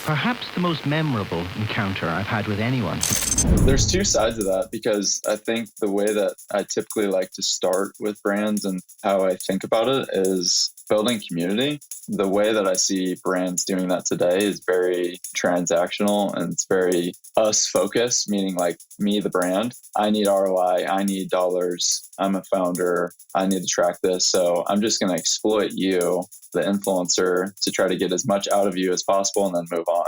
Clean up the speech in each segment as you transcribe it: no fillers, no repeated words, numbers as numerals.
Perhaps the most memorable encounter I've had with anyone. There's two sides of that because I think the way that I typically like to start with brands and how I think about it is building community. The way that I see brands doing that today is very transactional and it's very us focused, meaning like me, the brand. I need ROI. I need dollars. I'm a founder. I need to track this. So I'm just going to exploit you, the influencer, to try to get as much out of you as possible and then move on.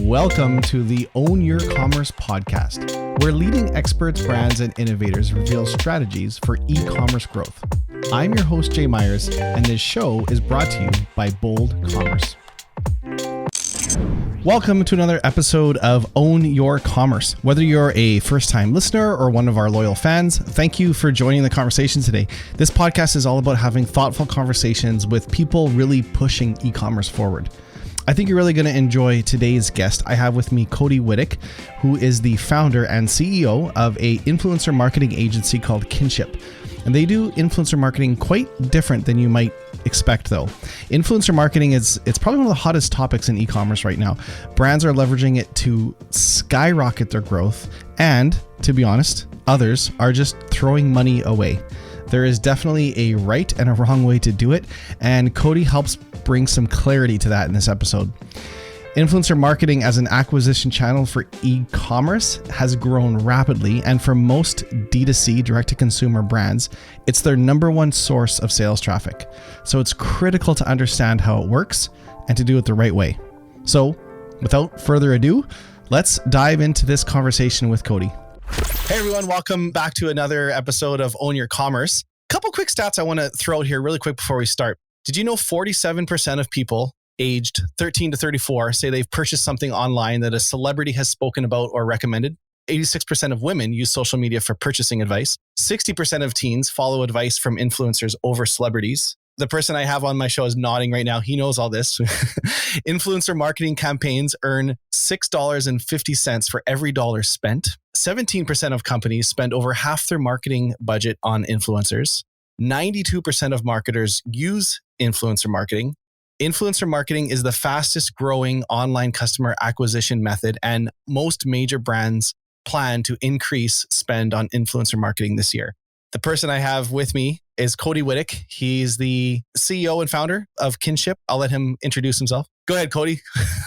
Welcome to the Own Your Commerce podcast, where leading experts, brands, and innovators reveal strategies for e-commerce growth. I'm your host, Jay Myers, and this show is brought to you by Bold Commerce. Welcome to another episode of Own Your Commerce. Whether you're a first-time listener or one of our loyal fans, thank you for joining the conversation today. This podcast is all about having thoughtful conversations with people really pushing e-commerce forward. I think you're really going to enjoy today's guest. I have with me Cody Wittick, who is the founder and CEO of an influencer marketing agency called Kinship. And they do influencer marketing quite different than you might expect, though. Influencer marketing it's probably one of the hottest topics in e-commerce right now. Brands are leveraging it to skyrocket their growth, and to be honest, others are just throwing money away. There is definitely a right and a wrong way to do it, and Cody helps bring some clarity to that in this episode. Influencer marketing as an acquisition channel for e-commerce has grown rapidly, and for most D2C, direct-to-consumer brands, it's their number one source of sales traffic. So it's critical to understand how it works and to do it the right way. So without further ado, let's dive into this conversation with Cody. Hey everyone, welcome back to another episode of Own Your Commerce. Couple quick stats I want to throw out here really quick before we start. Did you know 47% of people aged 13 to 34 say they've purchased something online that a celebrity has spoken about or recommended? 86% of women use social media for purchasing advice. 60% of teens follow advice from influencers over celebrities. The person I have on my show is nodding right now. He knows all this. Influencer marketing campaigns earn $6.50 for every dollar spent. 17% of companies spend over half their marketing budget on influencers. 92% of marketers use influencer marketing. Influencer marketing is the fastest growing online customer acquisition method, and most major brands plan to increase spend on influencer marketing this year. The person I have with me is Cody Wittick. He's the CEO and founder of Kinship. I'll let him introduce himself. Go ahead, Cody.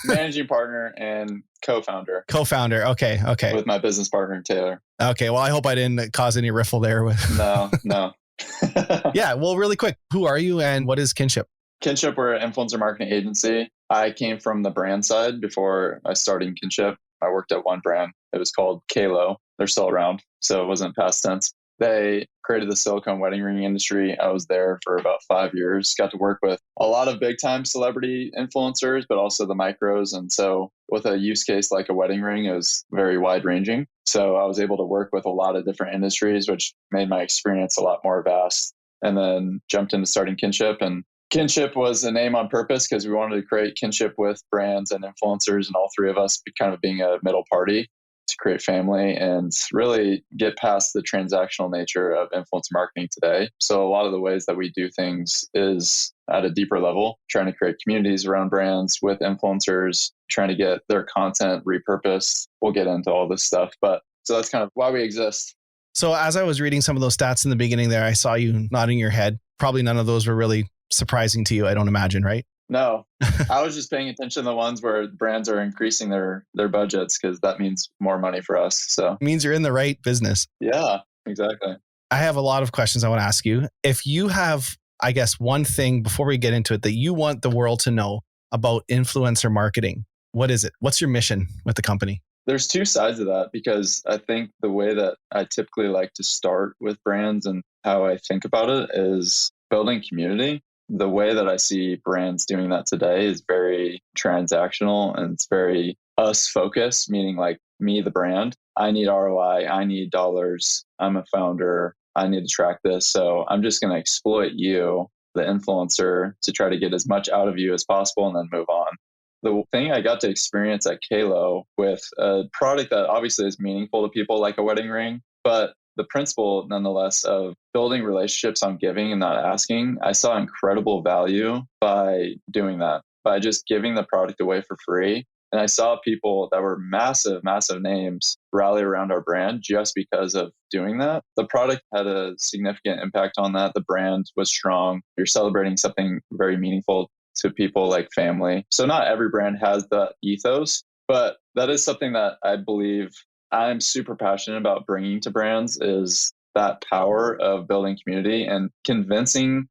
Managing partner and co-founder. Co-founder. Okay. With my business partner, Taylor. Okay. Well, I hope I didn't cause any riffle there. No. Yeah. Well, really quick, who are you and what is Kinship? Kinship, we're an influencer marketing agency. I came from the brand side before I started Kinship. I worked at one brand. It was called QALO. They're still around, so it wasn't past tense. They created the silicone wedding ring industry. I was there for about 5 years, got to work with a lot of big time celebrity influencers, but also the micros. And so with a use case like a wedding ring, it was very wide ranging. So I was able to work with a lot of different industries, which made my experience a lot more vast. And then jumped into starting Kinship. And Kinship was a name on purpose because we wanted to create kinship with brands and influencers, and all three of us kind of being a middle party to create family and really get past the transactional nature of influencer marketing today. So a lot of the ways that we do things is at a deeper level, trying to create communities around brands with influencers, trying to get their content repurposed. We'll get into all this stuff, but so that's kind of why we exist. So as I was reading some of those stats in the beginning there, I saw you nodding your head. Probably none of those were really surprising to you, I don't imagine, right? No, I was just paying attention to the ones where brands are increasing their budgets because that means more money for us. So it means you're in the right business. Yeah, exactly. I have a lot of questions I want to ask you. If you have, I guess, one thing before we get into it that you want the world to know about influencer marketing, what is it? What's your mission with the company? There's two sides of that because I think the way that I typically like to start with brands and how I think about it is building community. The way that I see brands doing that today is very transactional and it's very us focused, meaning like me, the brand. I need ROI. I need dollars. I'm a founder. I need to track this. So I'm just going to exploit you, the influencer, to try to get as much out of you as possible and then move on. The thing I got to experience at QALO with a product that obviously is meaningful to people like a wedding ring, but the principle, nonetheless, of building relationships on giving and not asking, I saw incredible value by doing that, by just giving the product away for free. And I saw people that were massive, massive names rally around our brand just because of doing that. The product had a significant impact on that. The brand was strong. You're celebrating something very meaningful to people like family. So not every brand has the ethos, but that is something that I believe I'm super passionate about bringing to brands, is that power of building community and convincing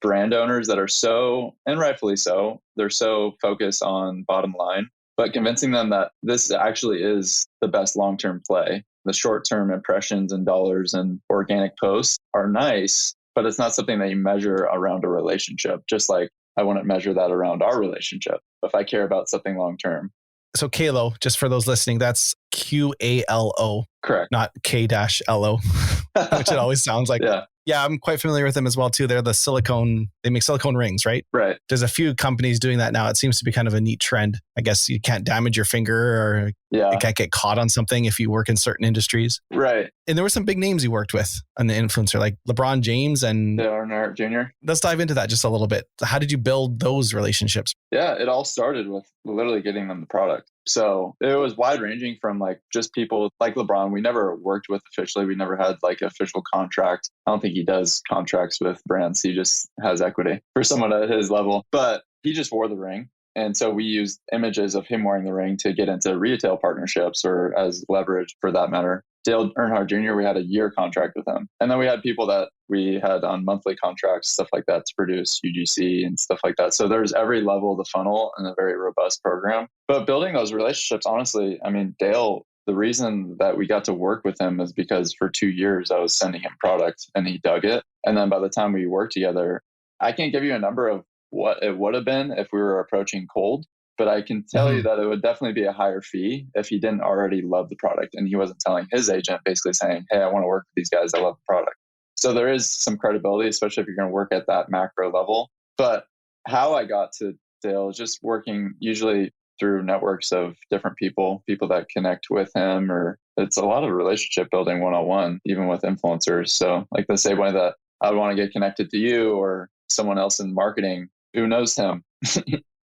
brand owners that are so, and rightfully so, they're so focused on bottom line, but convincing them that this actually is the best long-term play. The short-term impressions and dollars and organic posts are nice, but it's not something that you measure around a relationship, just like I wouldn't measure that around our relationship if I care about something long-term. So QALO, just for those listening, that's QALO. Correct. Not K-LO, which it always sounds like. Yeah, I'm quite familiar with them as well too. They're the silicone, they make silicone rings, right? Right. There's a few companies doing that now. It seems to be kind of a neat trend. I guess you can't damage your finger, or you can't get caught on something if you work in certain industries. Right. And there were some big names you worked with on the influencer, like Lebron James and Earnhardt Jr. Let's dive into that just a little bit. How did you build those relationships? Yeah, it all started with literally getting them the product. So it was wide ranging from like just people like Lebron. We never worked with officially. We never had like official contract. I don't think he does contracts with brands. He just has equity for someone at his level, but he just wore the ring. And so we used images of him wearing the ring to get into retail partnerships or as leverage for that matter. Dale Earnhardt Jr., we had a year contract with him. And then we had people that we had on monthly contracts, stuff like that, to produce UGC and stuff like that. So there's every level of the funnel and a very robust program. But building those relationships, honestly, I mean, Dale, the reason that we got to work with him is because for 2 years I was sending him product and he dug it. And then by the time we worked together, I can't give you a number of what it would have been if we were approaching cold. But I can tell you that it would definitely be a higher fee if he didn't already love the product and he wasn't telling his agent, basically saying, hey, I want to work with these guys. I love the product. So there is some credibility, especially if you're going to work at that macro level. But how I got to Dale is just working usually through networks of different people that connect with him, or it's a lot of relationship building one-on-one, even with influencers. So like the same way that I would want to get connected to you or someone else in marketing who knows him.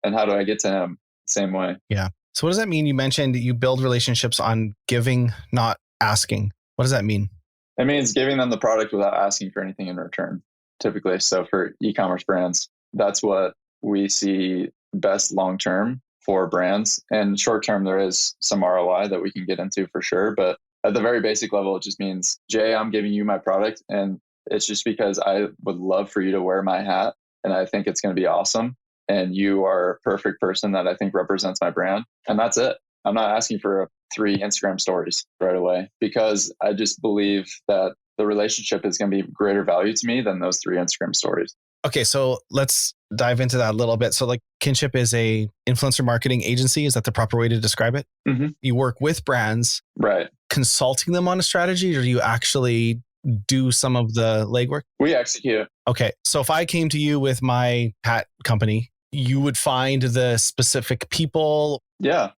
And how do I get to him? Same way. Yeah. So what does that mean? You mentioned you build relationships on giving, not asking. What does that mean? It means giving them the product without asking for anything in return, typically. So for e-commerce brands, that's what we see best long-term for brands. And short-term, there is some ROI that we can get into for sure. But at the very basic level, it just means, Jay, I'm giving you my product. And it's just because I would love for you to wear my hat. And I think it's going to be awesome. And you are a perfect person that I think represents my brand. And that's it. I'm not asking for 3 Instagram stories right away because I just believe that the relationship is going to be greater value to me than those 3 Instagram stories. Okay, so let's dive into that a little bit. So like Kinship is a influencer marketing agency. Is that the proper way to describe it? Mm-hmm. You work with brands, right? Consulting them on a strategy, or do you actually do some of the legwork? We execute. Okay, so if I came to you with my hat company, you would find the specific people,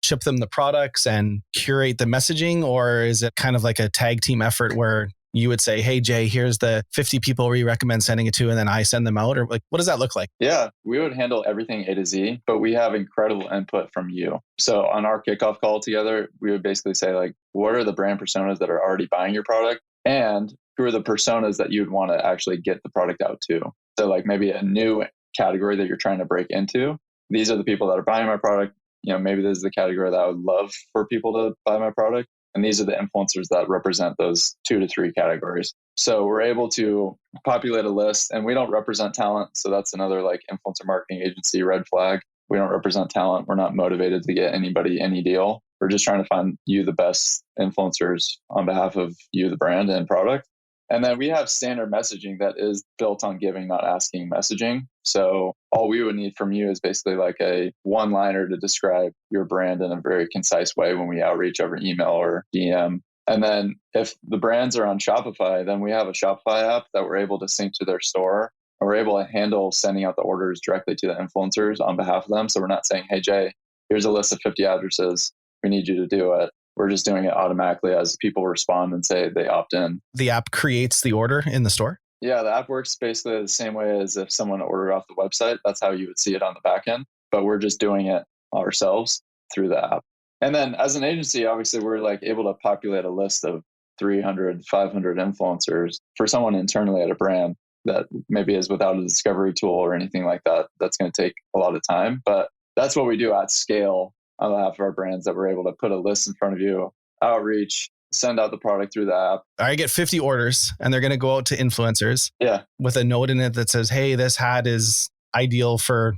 ship them the products and curate the messaging? Or is it kind of like a tag team effort where you would say, hey, Jay, here's the 50 people we recommend sending it to, and then I send them out? Or like, what does that look like? Yeah, we would handle everything A to Z, but we have incredible input from you. So on our kickoff call together, we would basically say like, what are the brand personas that are already buying your product? And who are the personas that you'd want to actually get the product out to? So like maybe a new category that you're trying to break into. These are the people that are buying my product. You know, maybe this is the category that I would love for people to buy my product. And these are the influencers that represent those 2 to 3 categories. So we're able to populate a list, and we don't represent talent. So that's another like influencer marketing agency red flag. We don't represent talent. We're not motivated to get anybody any deal. We're just trying to find you the best influencers on behalf of you, the brand and product. And then we have standard messaging that is built on giving, not asking messaging. So all we would need from you is basically like a one-liner to describe your brand in a very concise way when we outreach over email or DM. And then if the brands are on Shopify, then we have a Shopify app that we're able to sync to their store. And we're able to handle sending out the orders directly to the influencers on behalf of them. So we're not saying, hey, Jay, here's a list of 50 addresses. We need you to do it. We're just doing it automatically as people respond and say they opt in. The app creates the order in the store? Yeah, the app works basically the same way as if someone ordered off the website. That's how you would see it on the back end. but we're just doing it ourselves through the app. And then as an agency, obviously we're like able to populate a list of 300, 500 influencers for someone internally at a brand that maybe is without a discovery tool or anything like that. That's going to take a lot of time, but that's what we do at scale on behalf of our brands, that we're able to put a list in front of you, outreach, send out the product through the app. I get 50 orders and they're going to go out to influencers with a note in it that says, hey, this hat is ideal for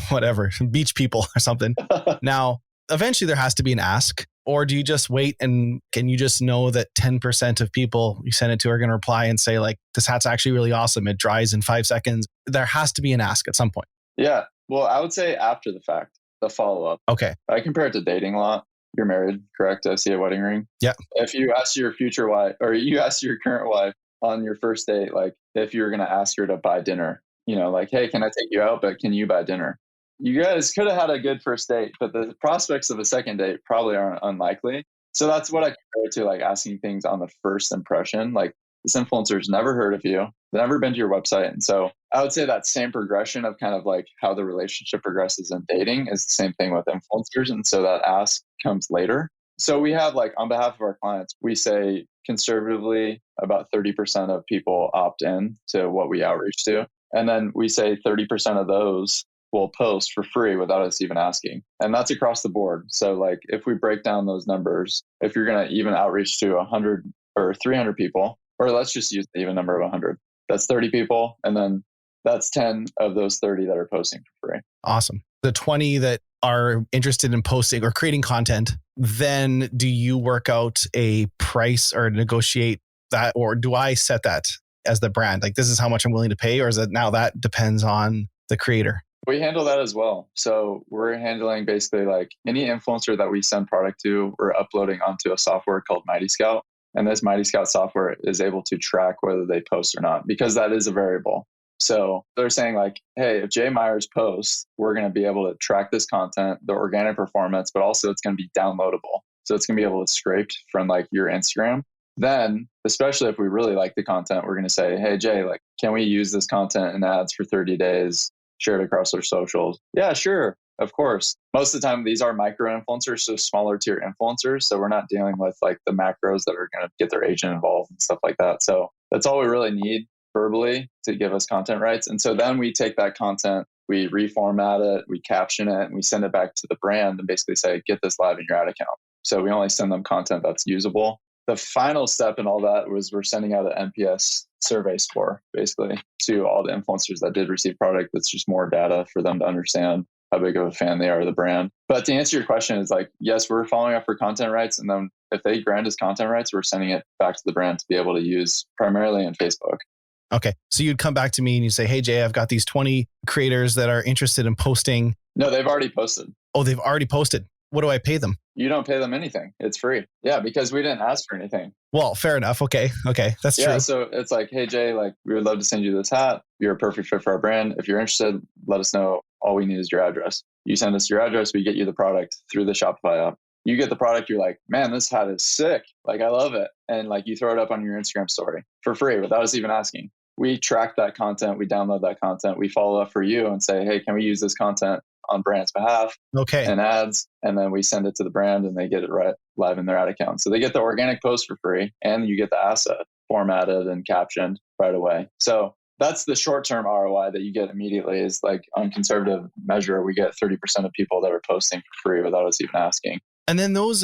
whatever, beach people or something. Now, eventually there has to be an ask, or do you just wait and can you just know that 10% of people you send it to are going to reply and say like, this hat's actually really awesome. It dries in 5 seconds. There has to be an ask at some point. Yeah. Well, I would say after the fact, the follow-up. Okay. I compare it to dating a lot. You're married, correct? I see a wedding ring. Yeah. If you ask your future wife, or you ask your current wife on your first date, like if you're going to ask her to buy dinner, like, hey, can I take you out, but can you buy dinner? You guys could have had a good first date, but the prospects of a second date probably aren't unlikely. So that's what I compare it to, like asking things on the first impression. Like, this influencer's never heard of you, never been to your website. And so I would say that same progression of kind of like how the relationship progresses in dating is the same thing with influencers. And so that ask comes later. So we have, like, on behalf of our clients, we say conservatively about 30% of people opt in to what we outreach to. And then we say 30% of those will post for free without us even asking. And that's across the board. So like if we break down those numbers, if you're going to even outreach to 100 or 300 people, or let's just use the even number of 100, that's 30 people. And then that's 10 of those 30 that are posting for free. Awesome. The 20 that are interested in posting or creating content, then do you work out a price or negotiate that? Or do I set that as the brand? Like, this is how much I'm willing to pay? Or is it now that depends on the creator? We handle that as well. So we're handling basically like any influencer that we send product to, we're uploading onto a software called Mighty Scout. And this Mighty Scout software is able to track whether they post or not, because that is a variable. So they're saying like, hey, if Jay Myers posts, we're going to be able to track this content, the organic performance, but also it's going to be downloadable. So it's going to be able to scrape from like your Instagram. Then, especially if we really like the content, we're going to say, hey, Jay, like, can we use this content in ads for 30 days? Share it across our socials. Yeah, sure. Of course. Most of the time, these are micro influencers, so smaller tier influencers. So we're not dealing with like the macros that are going to get their agent involved and stuff like that. So that's all we really need verbally to give us content rights. And so then we take that content, we reformat it, we caption it, and we send it back to the brand and basically say, get this live in your ad account. So we only send them content that's usable. The final step in all that was we're sending out an NPS survey score, basically, to all the influencers that did receive product. That's just more data for them to understand how big of a fan they are of the brand. But to answer your question, is like, yes, we're following up for content rights. And then if they grant us content rights, we're sending it back to the brand to be able to use primarily in Facebook. Okay. So you'd come back to me and you say, hey, Jay, I've got these 20 creators that are interested in posting. No, they've already posted. Oh, they've already posted. What do I pay them? You don't pay them anything. It's free. Yeah, because we didn't ask for anything. Well, fair enough. Okay. That's true. Yeah, so it's like, hey, Jay, like, we would love to send you this hat. You're a perfect fit for our brand. If you're interested, let us know. All we need is your address. You send us your address, we get you the product through the Shopify app. You get the product, you're like, man, this hat is sick. Like, I love it. And like, you throw it up on your Instagram story for free without us even asking. We track that content. We download that content. We follow up for you and say, hey, can we use this content on brand's behalf and ads? And then we send it to the brand and they get it right live in their ad account. So they get the organic post for free and you get the asset formatted and captioned right away. So that's the short-term ROI that you get immediately. Is like, on conservative measure, we get 30% of people that are posting for free without us even asking. And then those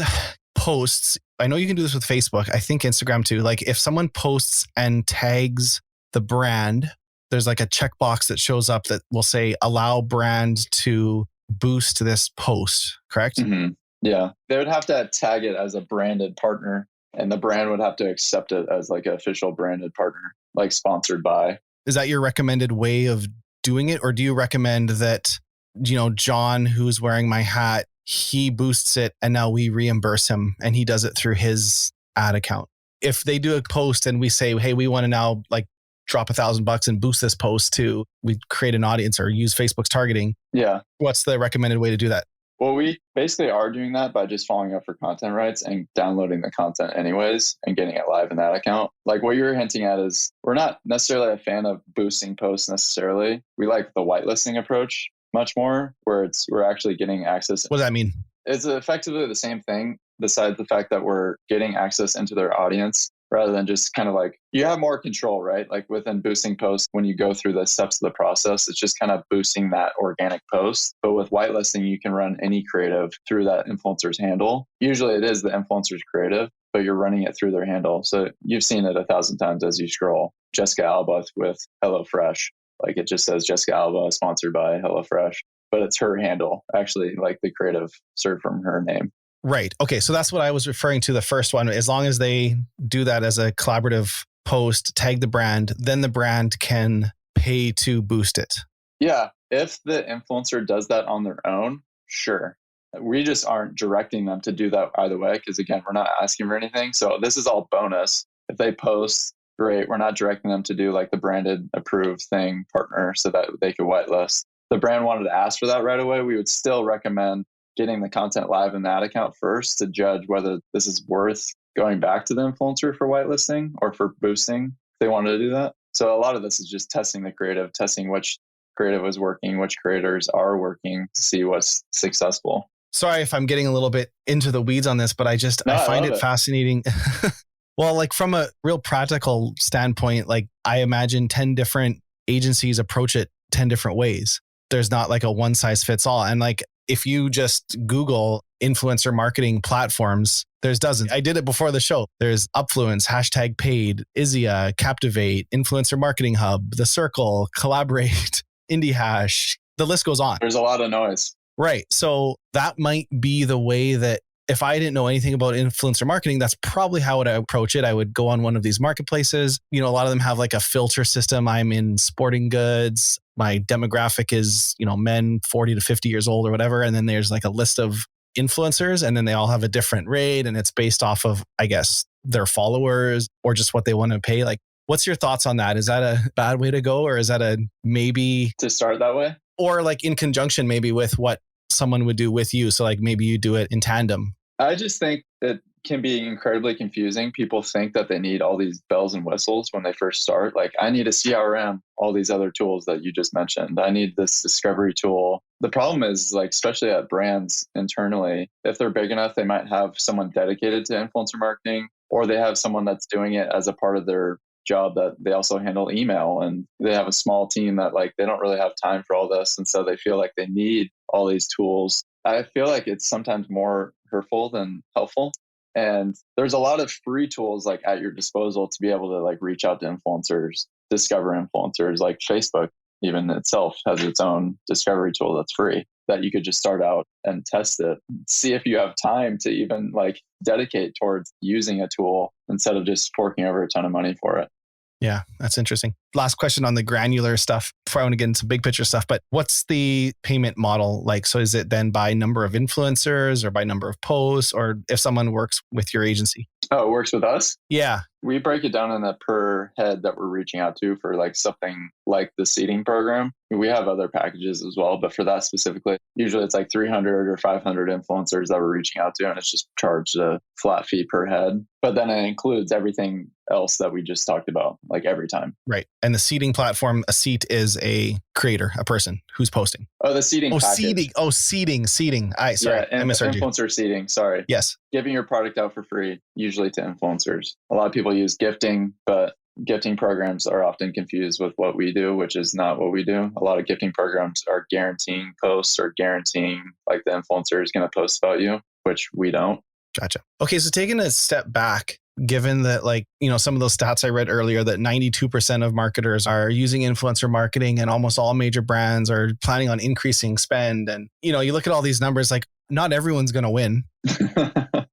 posts, I know you can do this with Facebook. I think Instagram too. Like, if someone posts and tags the brand, there's like a checkbox that shows up that will say, allow brand to boost this post, correct? Mm-hmm. Yeah. They would have to tag it as a branded partner, and the brand would have to accept it as like an official branded partner, like sponsored by. Is that your recommended way of doing it? Or do you recommend that, John, who's wearing my hat, he boosts it and now we reimburse him and he does it through his ad account? If they do a post and we say, hey, we want to now like drop $1,000 and boost this post to, we create an audience or use Facebook's targeting. Yeah. What's the recommended way to do that? Well, we basically are doing that by just following up for content rights and downloading the content anyways and getting it live in that account. Like, what you're hinting at is we're not necessarily a fan of boosting posts necessarily. We like the whitelisting approach. much more, where we're actually getting access. What does that mean? It's effectively the same thing, besides the fact that we're getting access into their audience rather than just kind of like, you have more control, right? Like within boosting posts, when you go through the steps of the process, it's just kind of boosting that organic post. But with whitelisting, you can run any creative through that influencer's handle. Usually it is the influencer's creative, but you're running it through their handle. So you've seen it 1,000 times as you scroll. Jessica Alba with HelloFresh. Like it just says Jessica Alba sponsored by HelloFresh, but it's her handle, actually, like the creative served from her name. Right. Okay. So that's what I was referring to the first one. As long as they do that as a collaborative post, tag the brand, then the brand can pay to boost it. Yeah. If the influencer does that on their own, sure. We just aren't directing them to do that either way, because again, we're not asking for anything. So this is all bonus. If they post, great. We're not directing them to do like the branded approved thing partner so that they could whitelist. The brand wanted to ask for that right away, we would still recommend getting the content live in that account first to judge whether this is worth going back to the influencer for whitelisting or for boosting if they wanted to do that. So a lot of this is just testing the creative, testing which creative is working, which creators are working to see what's successful. Sorry if I'm getting a little bit into the weeds on this, but I find it fascinating. Well, like from a real practical standpoint, like I imagine 10 different agencies approach it 10 different ways. There's not like a one size fits all. And like, if you just Google influencer marketing platforms, there's dozens. I did it before the show. There's Upfluence, #paid, Izia, Captivate, Influencer Marketing Hub, The Circle, Collaborate, IndieHash. The list goes on. There's a lot of noise. Right. So that might be the way that if I didn't know anything about influencer marketing, that's probably how I would approach it. I would go on one of these marketplaces. You know, a lot of them have like a filter system. I'm in sporting goods. My demographic is, men 40 to 50 years old or whatever. And then there's like a list of influencers and then they all have a different rate and it's based off of, I guess, their followers or just what they want to pay. Like, what's your thoughts on that? Is that a bad way to go or is that a maybe to start that way? Or like in conjunction maybe with what someone would do with you? So like maybe you do it in tandem. I just think it can be incredibly confusing. People think that they need all these bells and whistles when they first start. Like, I need a CRM, all these other tools that you just mentioned. I need this discovery tool. The problem is, like, especially at brands internally, if they're big enough, they might have someone dedicated to influencer marketing, or they have someone that's doing it as a part of their job that they also handle email, and they have a small team that like they don't really have time for all this, and so they feel like they need all these tools. I feel like it's sometimes more hurtful than helpful, and there's a lot of free tools like at your disposal to be able to like reach out to influencers, discover influencers. Like Facebook even itself has its own discovery tool that's free that you could just start out and test it, see if you have time to even like dedicate towards using a tool instead of just forking over a ton of money for it. Yeah, that's interesting. Last question on the granular stuff before I want to get into big picture stuff, but what's the payment model like? So is it then by number of influencers or by number of posts, or if someone works with your agency? Oh, it works with us? Yeah. We break it down in a per head that we're reaching out to for like something like the seeding program. We have other packages as well, but for that specifically, usually it's like 300 or 500 influencers that we're reaching out to, and it's just charged a flat fee per head. But then it includes everything else that we just talked about, like every time. Right. And the seeding platform, a seat is a creator, a person who's posting. Oh, the seeding package. Seeding. Seeding. I misheard you. Influencer seeding, sorry. Yes. Giving your product out for free, usually to influencers. A lot of people use gifting, but gifting programs are often confused with what we do, which is not what we do. A lot of gifting programs are guaranteeing posts or guaranteeing like the influencer is going to post about you, which we don't. Gotcha. Okay. So taking a step back, given that like, some of those stats I read earlier that 92% of marketers are using influencer marketing and almost all major brands are planning on increasing spend. And, you look at all these numbers, like not everyone's going to win.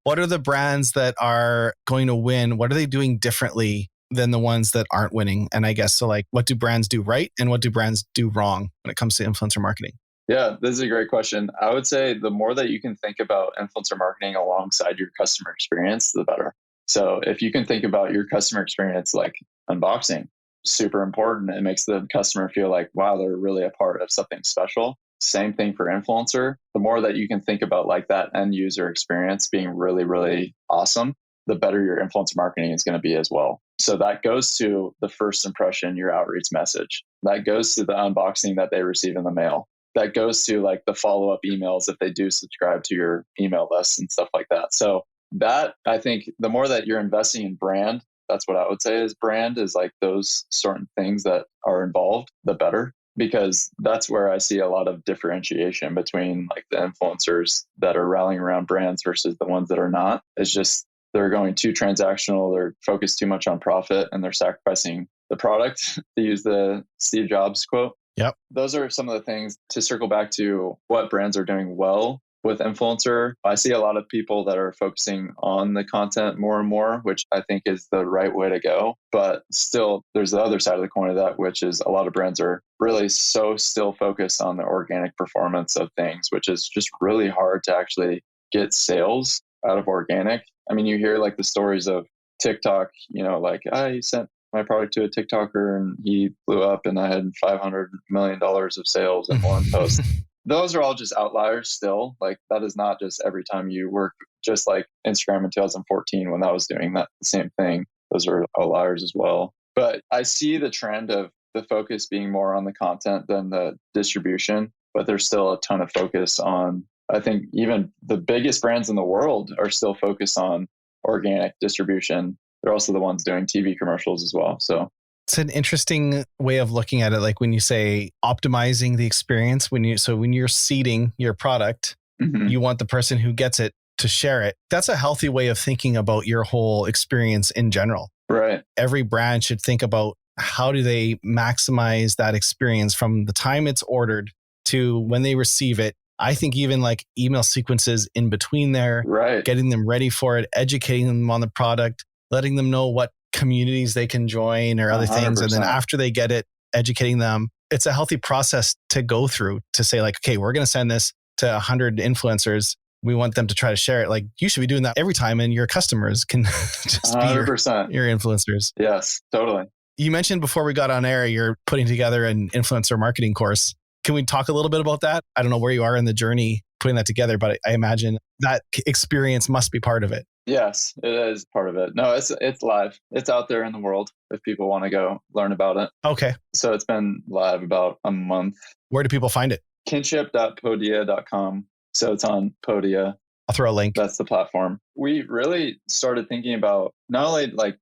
What are the brands that are going to win? What are they doing differently than the ones that aren't winning? And I guess, so like, what do brands do right? And what do brands do wrong when it comes to influencer marketing? Yeah, this is a great question. I would say the more that you can think about influencer marketing alongside your customer experience, the better. So if you can think about your customer experience like unboxing, super important. It makes the customer feel like, wow, they're really a part of something special. Same thing for influencer. The more that you can think about like that end user experience being really, really awesome, the better your influencer marketing is going to be as well. So that goes to the first impression, your outreach message. That goes to the unboxing that they receive in the mail. that goes to like the follow-up emails if they do subscribe to your email list and stuff like that. So that, I think the more that you're investing in brand, that's what I would say is brand, is like those certain things that are involved, the better, because that's where I see a lot of differentiation between like the influencers that are rallying around brands versus the ones that are not. It's just they're going too transactional, they're focused too much on profit, and they're sacrificing the product, to use the Steve Jobs quote. Yep. Those are some of the things. To circle back to what brands are doing well with influencer, I see a lot of people that are focusing on the content more and more, which I think is the right way to go. But still, there's the other side of the coin of that, which is a lot of brands are really so still focused on the organic performance of things, which is just really hard to actually get sales out of organic. I mean, you hear like the stories of TikTok, like I sent my product to a TikToker and he blew up and I had $500 million of sales in one post. Those are all just outliers still. Like that is not just every time you work, just like Instagram in 2014 when that was doing that same thing. Those are outliers as well. But I see the trend of the focus being more on the content than the distribution, but there's still a ton of focus on, I think even the biggest brands in the world are still focused on organic distribution. They're also the ones doing TV commercials as well. So it's an interesting way of looking at it. Like when you say optimizing the experience, when you're seeding your product, you want the person who gets it to share it. That's a healthy way of thinking about your whole experience in general. Right. Every brand should think about how do they maximize that experience from the time it's ordered to when they receive it. I think even like email sequences in between there, right, getting them ready for it, educating them on the product, letting them know what communities they can join or other 100%. things. And then after they get it, educating them. It's a healthy process to go through to say like, okay, we're going to send this to 100 influencers. We want them to try to share it. Like you should be doing that every time and your customers can just 100%. be your influencers. Yes, totally. You mentioned before we got on air, you're putting together an influencer marketing course. Can we talk a little bit about that? I don't know where you are in the journey putting that together, but I imagine that experience must be part of it. Yes, it is part of it. No, it's live. It's out there in the world if people want to go learn about it. Okay. So it's been live about a month. Where do people find it? Kinship.podia.com. So it's on Podia. I'll throw a link. That's the platform. We really started thinking about not only like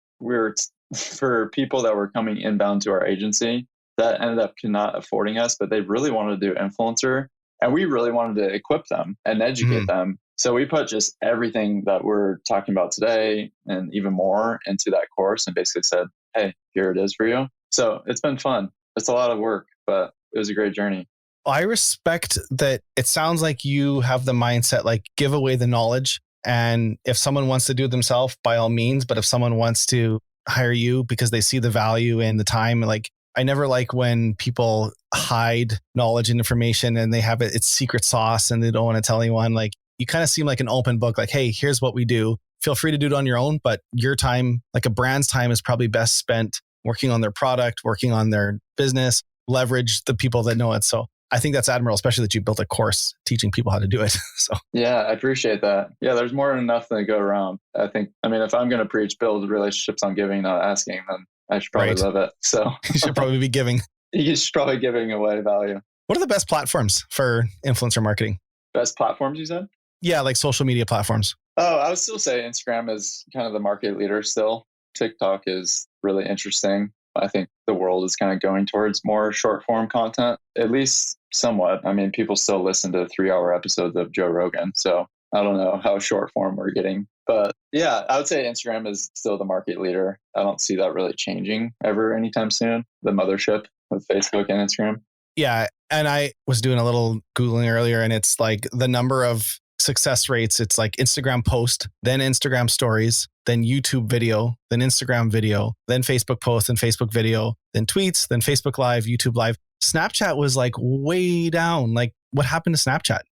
for people that were coming inbound to our agency that ended up not affording us, but they really wanted to do influencer. And we really wanted to equip them and educate them. So we put just everything that we're talking about today and even more into that course and basically said, hey, here it is for you. So it's been fun. It's a lot of work, but it was a great journey. I respect that. It sounds like you have the mindset, like give away the knowledge. And if someone wants to do it themselves, by all means. But if someone wants to hire you because they see the value and the time, like I never like when people hide knowledge and information and they have it's secret sauce and they don't want to tell anyone. Like you kind of seem like an open book, like, hey, here's what we do. Feel free to do it on your own, but your time, like a brand's time, is probably best spent working on their product, working on their business, leverage the people that know it. So I think that's admirable, especially that you built a course teaching people how to do it. So yeah, I appreciate that. Yeah, there's more than enough to go around. I mean, if I'm going to preach build relationships on giving, not asking, then I should probably live it. So you should probably be giving. You should probably giving away value. What are the best platforms for influencer marketing? Best platforms, you said? Yeah, like social media platforms. Oh, I would still say Instagram is kind of the market leader still. TikTok is really interesting. I think the world is kind of going towards more short form content, at least somewhat. I mean, people still listen to 3-hour episodes of Joe Rogan. So I don't know how short form we're getting. But yeah, I would say Instagram is still the market leader. I don't see that really changing ever anytime soon. The mothership with Facebook and Instagram. Yeah. And I was doing a little Googling earlier, and it's like the number of success rates. It's like Instagram post, then Instagram stories, then YouTube video, then Instagram video, then Facebook post, then Facebook video, then tweets, then Facebook Live, YouTube Live. Snapchat was like way down. Like what happened to Snapchat?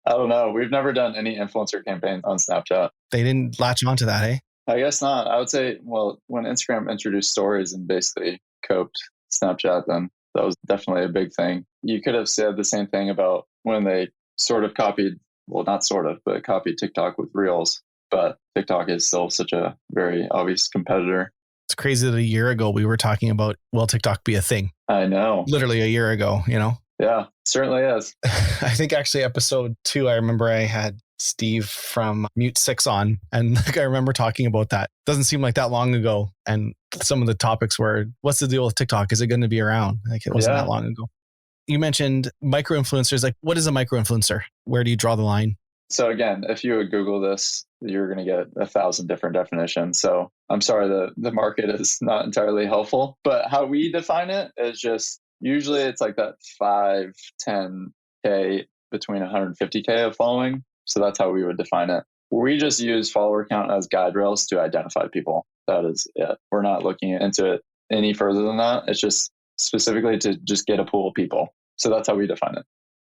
I don't know. We've never done any influencer campaigns on Snapchat. They didn't latch onto that, eh? I guess not. I would say, well, when Instagram introduced stories and basically coped Snapchat, then that was definitely a big thing. You could have said the same thing about when they sort of copied, well, not sort of, but copied TikTok with Reels. But TikTok is still such a very obvious competitor. It's crazy that a year ago we were talking about, will TikTok be a thing? I know. Literally a year ago, you know? Yeah, certainly is. I think actually episode 2, I remember I had Steve from Mute 6 on, and like I remember talking about that. Doesn't seem like that long ago. And some of the topics were, what's the deal with TikTok? Is it going to be around? Like it wasn't that long ago. You mentioned micro influencers. Like, what is a micro influencer? Where do you draw the line? So again, if you would Google this, you're going to get 1,000 different definitions. So I'm sorry, the market is not entirely helpful, but how we define it is just usually it's like that 5, 10K between 150K of following. So that's how we would define it. We just use follower count as guide rails to identify people. That is it. We're not looking into it any further than that. It's just specifically to just get a pool of people. So that's how we define it.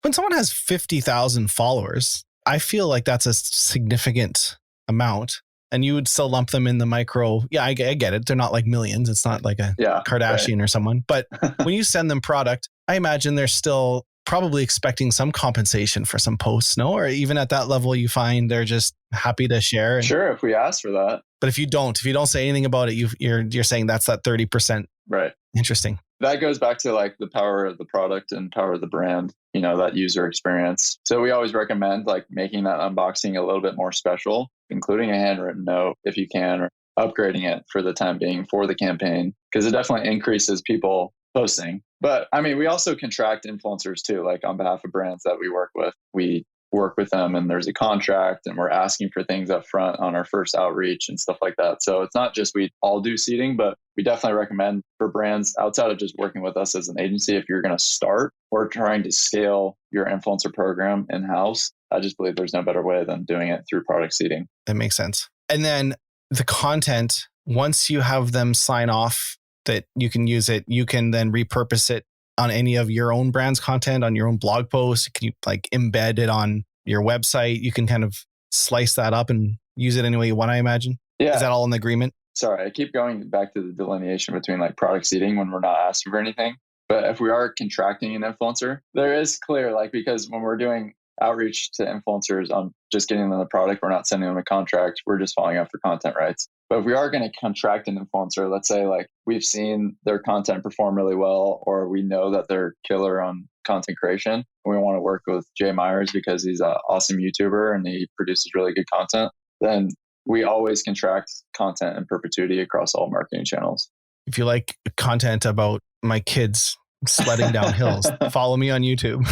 When someone has 50,000 followers, I feel like that's a significant amount. And you would still lump them in the micro. Yeah, I get it. They're not like millions. It's not like a Kardashian or someone. But when you send them product, I imagine they're still probably expecting some compensation for some posts, no? Or even at that level, you find they're just happy to share. Sure, if we ask for that. But if you don't say anything about it, you're saying that's that 30%. Right. Interesting. That goes back to like the power of the product and power of the brand, that user experience. So we always recommend like making that unboxing a little bit more special, including a handwritten note if you can, or upgrading it for the time being for the campaign, because it definitely increases people posting. But I mean, we also contract influencers too, like on behalf of brands that we work with. We work with them and there's a contract and we're asking for things up front on our first outreach and stuff like that. So it's not just we all do seeding, but we definitely recommend for brands outside of just working with us as an agency, if you're going to start or trying to scale your influencer program in-house, I just believe there's no better way than doing it through product seeding. That makes sense. And then the content, once you have them sign off that you can use it, you can then repurpose it on any of your own brand's content, on your own blog posts. Can you like embed it on your website? You can kind of slice that up and use it any way you want, I imagine. Yeah. Is that all in the agreement? Sorry, I keep going back to the delineation between like product seeding when we're not asking for anything. But if we are contracting an influencer, there is clear, like, because when we're doing outreach to influencers on just getting them the product, we're not sending them a contract. We're just following up for content rights. But if we are going to contract an influencer, let's say like we've seen their content perform really well, or we know that they're killer on content creation, and we want to work with Jay Myers because he's an awesome YouTuber and he produces really good content, then we always contract content in perpetuity across all marketing channels. If you like content about my kids sledding down hills, follow me on YouTube.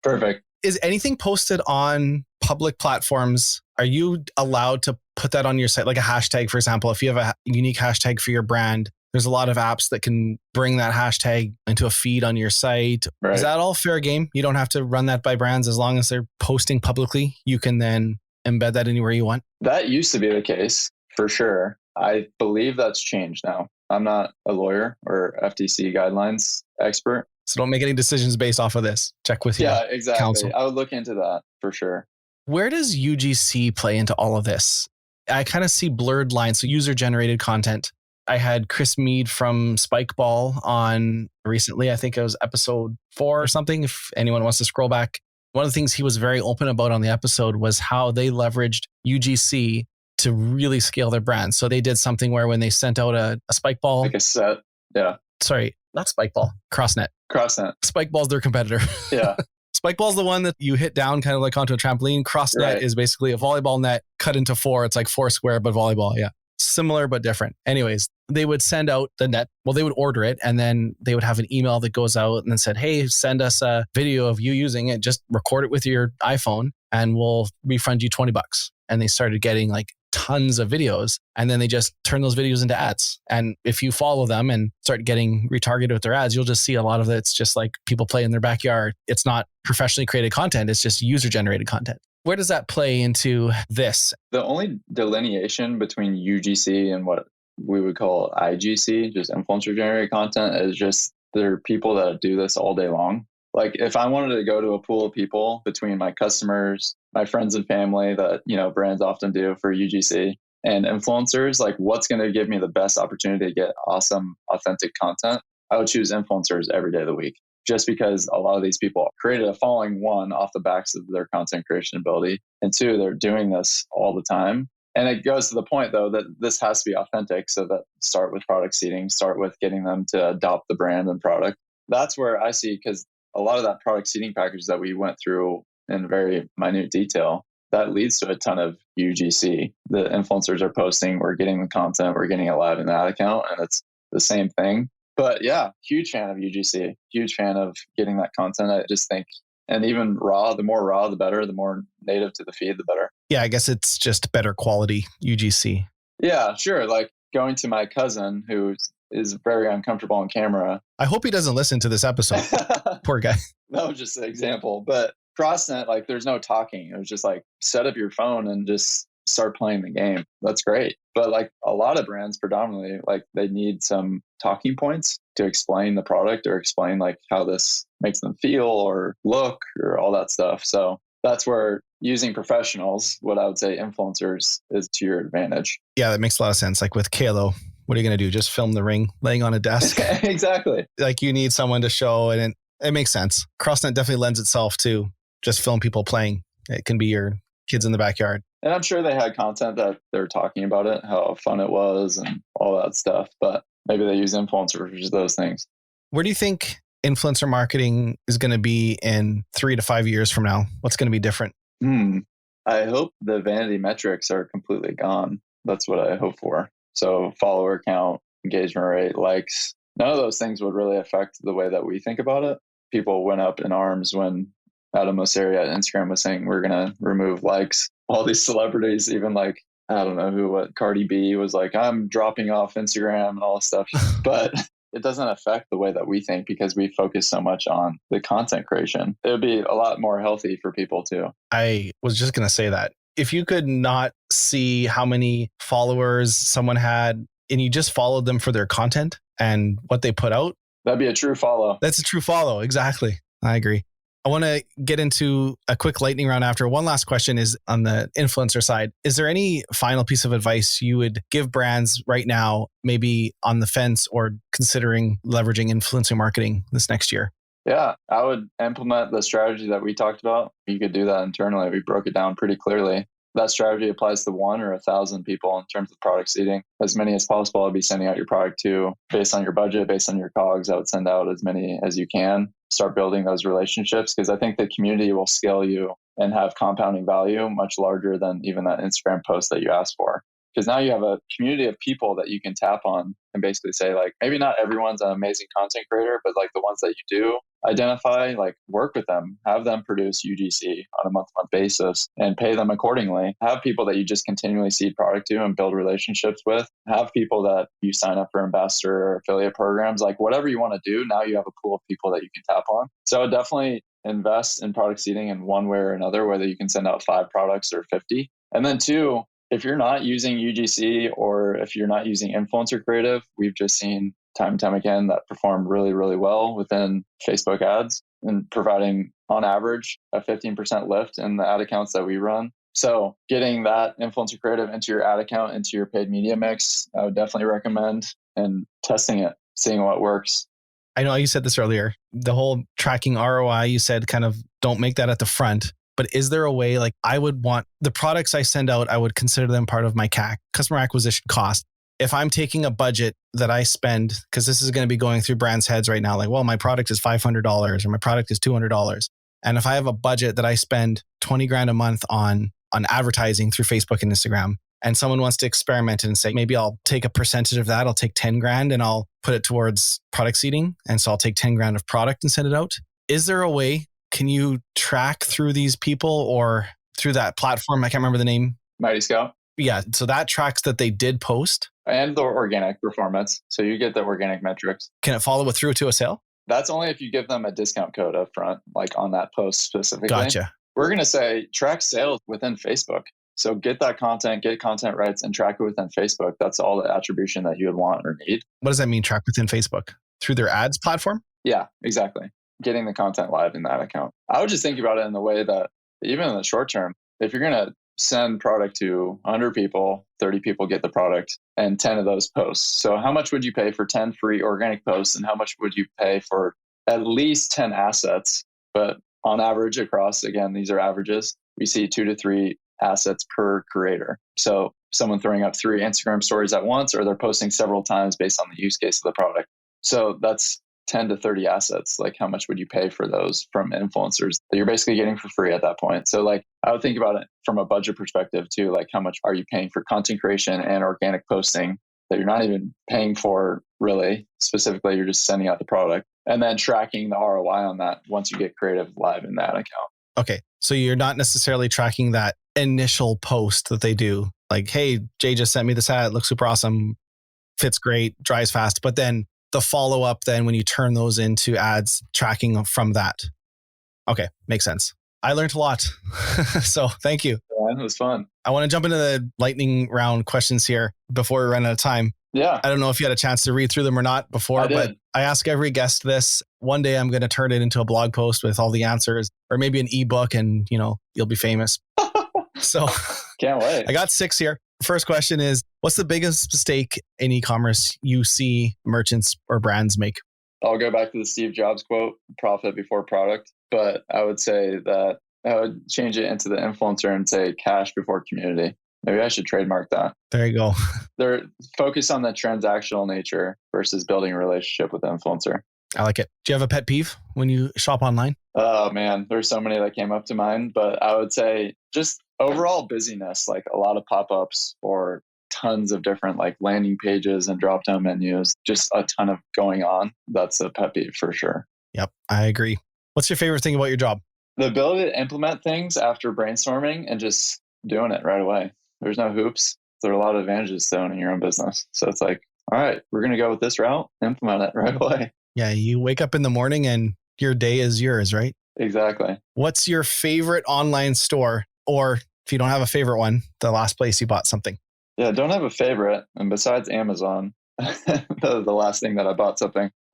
Perfect. Is anything posted on public platforms? Are you allowed to put that on your site? Like a hashtag, for example, if you have a unique hashtag for your brand, there's a lot of apps that can bring that hashtag into a feed on your site. Right. Is that all fair game? You don't have to run that by brands as long as they're posting publicly. You can then embed that anywhere you want. That used to be the case for sure. I believe that's changed now. I'm not a lawyer or FTC guidelines expert. So don't make any decisions based off of this. Check with your counsel. I would look into that for sure. Where does UGC play into all of this? I kind of see blurred lines. So user-generated content. I had Chris Mead from Spikeball on recently. I think it was episode 4 or something. If anyone wants to scroll back. One of the things he was very open about on the episode was how they leveraged UGC to really scale their brand. So they did something where when they sent out a Spikeball. Like a set. Yeah. Sorry, not Spikeball. Crossnet. Spikeball's their competitor. Yeah. Spikeball's the one that you hit down kind of like onto a trampoline. Crossnet is basically a volleyball net cut into 4. It's like 4 square, but volleyball. Yeah. Similar, but different. Anyways, they would send out the net. Well, they would order it and then they would have an email that goes out and then said, hey, send us a video of you using it. Just record it with your iPhone and we'll refund you $20. And they started getting like tons of videos and then they just turn those videos into ads. And if you follow them and start getting retargeted with their ads, you'll just see a lot of it's just like people play in their backyard. It's not professionally created content. It's just user generated content. Where does that play into this? The only delineation between UGC and what we would call IGC, just influencer generated content, is just there are people that do this all day long. Like if I wanted to go to a pool of people between my customers, my friends and family that, brands often do for UGC and influencers, like what's going to give me the best opportunity to get awesome, authentic content, I would choose influencers every day of the week. Just because a lot of these people created a following, one, off the backs of their content creation ability, and two, they're doing this all the time. And it goes to the point, though, that this has to be authentic. So that start with product seeding, start with getting them to adopt the brand and product. That's where I see, because a lot of that product seeding package that we went through in very minute detail, that leads to a ton of UGC. The influencers are posting, we're getting the content, we're getting it live in the ad account, and it's the same thing. But yeah, huge fan of UGC, huge fan of getting that content. I just think, and even raw, the more raw, the better, the more native to the feed, the better. Yeah, I guess it's just better quality UGC. Yeah, sure. Like going to my cousin who is very uncomfortable on camera. I hope he doesn't listen to this episode. Poor guy. That was just an example. But CrossNet, like there's no talking. It was just like set up your phone and just start playing the game. That's great. But like a lot of brands predominantly, like they need some talking points to explain the product or explain like how this makes them feel or look or all that stuff. So that's where using professionals, what I would say influencers, is to your advantage. Yeah, that makes a lot of sense. Like with QALO, what are you going to do? Just film the ring laying on a desk? Exactly. Like you need someone to show, and it makes sense. CrossNet definitely lends itself to just film people playing. It can be your kids in the backyard. And I'm sure they had content that they're talking about it, how fun it was and all that stuff. But maybe they use influencers for just those things. Where do you think influencer marketing is going to be in 3 to 5 years from now? What's going to be different? I hope the vanity metrics are completely gone. That's what I hope for. So follower count, engagement rate, likes, none of those things would really affect the way that we think about it. People went up in arms when Adam Mosseri at Instagram was saying we're going to remove likes. All these celebrities, even like, I don't know what Cardi B was like, I'm dropping off Instagram and all this stuff. But it doesn't affect the way that we think because we focus so much on the content creation. It would be a lot more healthy for people too. I was just going to say that. If you could not see how many followers someone had and you just followed them for their content and what they put out, that'd be a true follow. That's a true follow. Exactly. I agree. I want to get into a quick lightning round after. One last question is on the influencer side. Is there any final piece of advice you would give brands right now, maybe on the fence or considering leveraging influencer marketing this next year? Yeah, I would implement the strategy that we talked about. You could do that internally. We broke it down pretty clearly. That strategy applies to 1 or 1,000 people in terms of product seeding. As many as possible, I'd be sending out your product to, based on your budget, based on your COGS, I would send out as many as you can. Start building those relationships because I think the community will scale you and have compounding value much larger than even that Instagram post that you asked for. Because now you have a community of people that you can tap on and basically say, like, maybe not everyone's an amazing content creator, but like the ones that you do identify, like work with them, have them produce UGC on a month-to-month basis and pay them accordingly. Have people that you just continually seed product to and build relationships with. Have people that you sign up for ambassador or affiliate programs, like whatever you want to do. Now you have a pool of people that you can tap on. So definitely invest in product seeding in one way or another, whether you can send out 5 products or 50. And then 2, if you're not using UGC or if you're not using influencer creative, we've just seen time and time again that perform really, really well within Facebook ads and providing on average a 15% lift in the ad accounts that we run. So getting that influencer creative into your ad account, into your paid media mix, I would definitely recommend, and testing it, seeing what works. I know you said this earlier, the whole tracking ROI, you said kind of don't make that at the front. But is there a way, like I would want the products I send out, I would consider them part of my CAC, customer acquisition cost. If I'm taking a budget that I spend, because this is going to be going through brands' heads right now, like, well, my product is $500 or my product is $200. And if I have a budget that I spend 20 grand a month on advertising through Facebook and Instagram, and someone wants to experiment and say, maybe I'll take a percentage of that, I'll take 10 grand and I'll put it towards product seeding. And so I'll take 10 grand of product and send it out. Is there a way? Can you track through these people or through that platform? I can't remember the name. Mighty Scout. Yeah. So that tracks that they did post. And the organic performance. So you get the organic metrics. Can it follow it through to a sale? That's only if you give them a discount code up front, like on that post specifically. Gotcha. We're going to say track sales within Facebook. So get that content, get content rights and track it within Facebook. That's all the attribution that you would want or need. What does that mean, track within Facebook? Through their ads platform? Yeah, exactly. Getting the content live in that account. I would just think about it in the way that even in the short term, if you're going to send product to 100 people, 30 people get the product and 10 of those posts. So how much would you pay for 10 free organic posts and how much would you pay for at least 10 assets? But on average across, again, these are averages, we see 2 to 3 assets per creator. So someone throwing up 3 Instagram stories at once, or they're posting several times based on the use case of the product. So that's 10 to 30 assets. Like how much would you pay for those from influencers that you're basically getting for free at that point? So like I would think about it from a budget perspective too. Like how much are you paying for content creation and organic posting that you're not even paying for really specifically, you're just sending out the product, and then tracking the ROI on that once you get creative live in that account. Okay. So you're not necessarily tracking that initial post that they do. Like, hey, Jay just sent me this ad. It looks super awesome. Fits great, dries fast. But then the follow up, then when you turn those into ads, tracking from that. Okay. Makes sense. I learned a lot. So thank you. Yeah, it was fun. I want to jump into the lightning round questions here before we run out of time. Yeah. I don't know if you had a chance to read through them or not before, but I ask every guest this. One day I'm going to turn it into a blog post with all the answers, or maybe an ebook, and you'll be famous. So can't wait. I got 6 here. First question is, what's the biggest mistake in e-commerce you see merchants or brands make? I'll go back to the Steve Jobs quote, profit before product. But I would say that I would change it into the influencer and say cash before community. Maybe I should trademark that. There you go. They're focused on the transactional nature versus building a relationship with the influencer. I like it. Do you have a pet peeve when you shop online? Oh man, there's so many that came up to mind, but I would say just overall busyness, like a lot of pop-ups or tons of different like landing pages and drop-down menus, just a ton of going on. That's a pet peeve for sure. Yep, I agree. What's your favorite thing about your job? The ability to implement things after brainstorming and just doing it right away. There's no hoops. There are a lot of advantages to owning your own business. So it's like, all right, we're going to go with this route, implement it right away. Yeah, you wake up in the morning and your day is yours, right? Exactly. What's your favorite online store? Or if you don't have a favorite one, the last place you bought something? Yeah, don't have a favorite. And besides Amazon, the last thing that I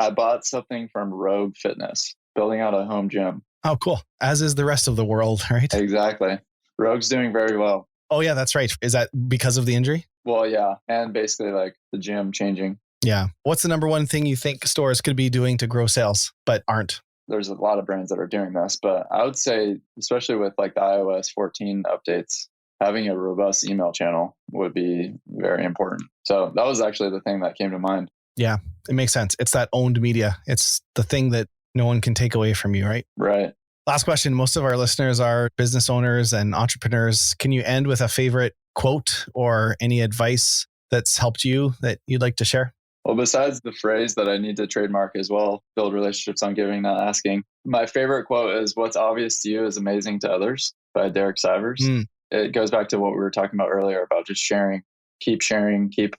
bought something from Rogue Fitness, building out a home gym. Oh, cool. As is the rest of the world, right? Exactly. Rogue's doing very well. Oh, yeah, that's right. Is that because of the injury? Well, yeah. And basically like the gym changing. Yeah. What's the number one thing you think stores could be doing to grow sales, but aren't? There's a lot of brands that are doing this, but I would say, especially with like the iOS 14 updates, having a robust email channel would be very important. So that was actually the thing that came to mind. Yeah, it makes sense. It's that owned media. It's the thing that no one can take away from you, right? Right. Last question. Most of our listeners are business owners and entrepreneurs. Can you end with a favorite quote or any advice that's helped you that you'd like to share? Well, besides the phrase that I need to trademark as well, build relationships on giving, not asking. My favorite quote is, "What's obvious to you is amazing to others," by Derek Sivers. It goes back to what we were talking about earlier about just sharing, keep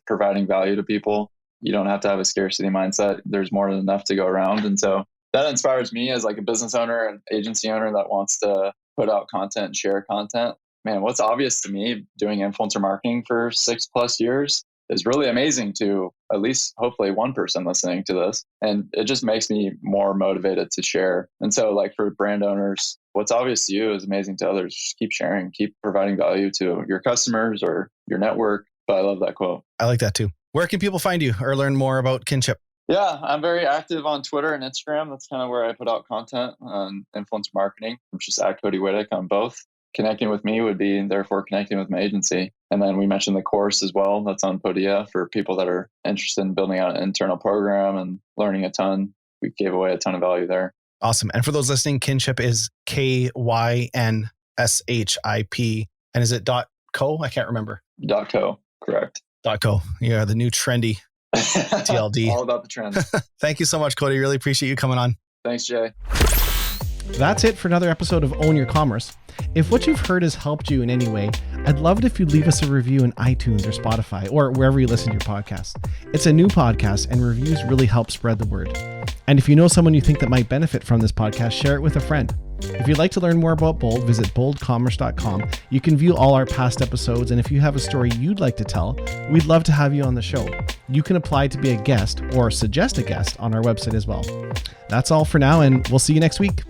providing value to people. You don't have to have a scarcity mindset. There's more than enough to go around. And so that inspires me as like a business owner and agency owner that wants to put out content and share content. Man, what's obvious to me doing influencer marketing for 6+ years is really amazing to at least hopefully one person listening to this. And it just makes me more motivated to share. And so like for brand owners, what's obvious to you is amazing to others. Just keep sharing, keep providing value to your customers or your network. But I love that quote. I like that too. Where can people find you or learn more about Kinship? Yeah, I'm very active on Twitter and Instagram. That's kind of where I put out content on influencer marketing. I'm just at Cody Wittick on both. Connecting with me would be therefore connecting with my agency. And then we mentioned the course as well. That's on Podia for people that are interested in building out an internal program and learning a ton. We gave away a ton of value there. Awesome. And for those listening, Kinship is KYNSHIP. And is it .co? I can't remember. .co, correct. .co. Yeah, the new trendy TLD. All about the trends. Thank you so much, Cody. Really appreciate you coming on. Thanks, Jay. That's it for another episode of Own Your Commerce. If what you've heard has helped you in any way, I'd love it if you'd leave us a review in iTunes or Spotify or wherever you listen to your podcast. It's a new podcast and reviews really help spread the word. And if you know someone you think that might benefit from this podcast, share it with a friend. If you'd like to learn more about Bold, visit boldcommerce.com. You can view all our past episodes, and if you have a story you'd like to tell, we'd love to have you on the show. You can apply to be a guest or suggest a guest on our website as well. That's all for now, and we'll see you next week.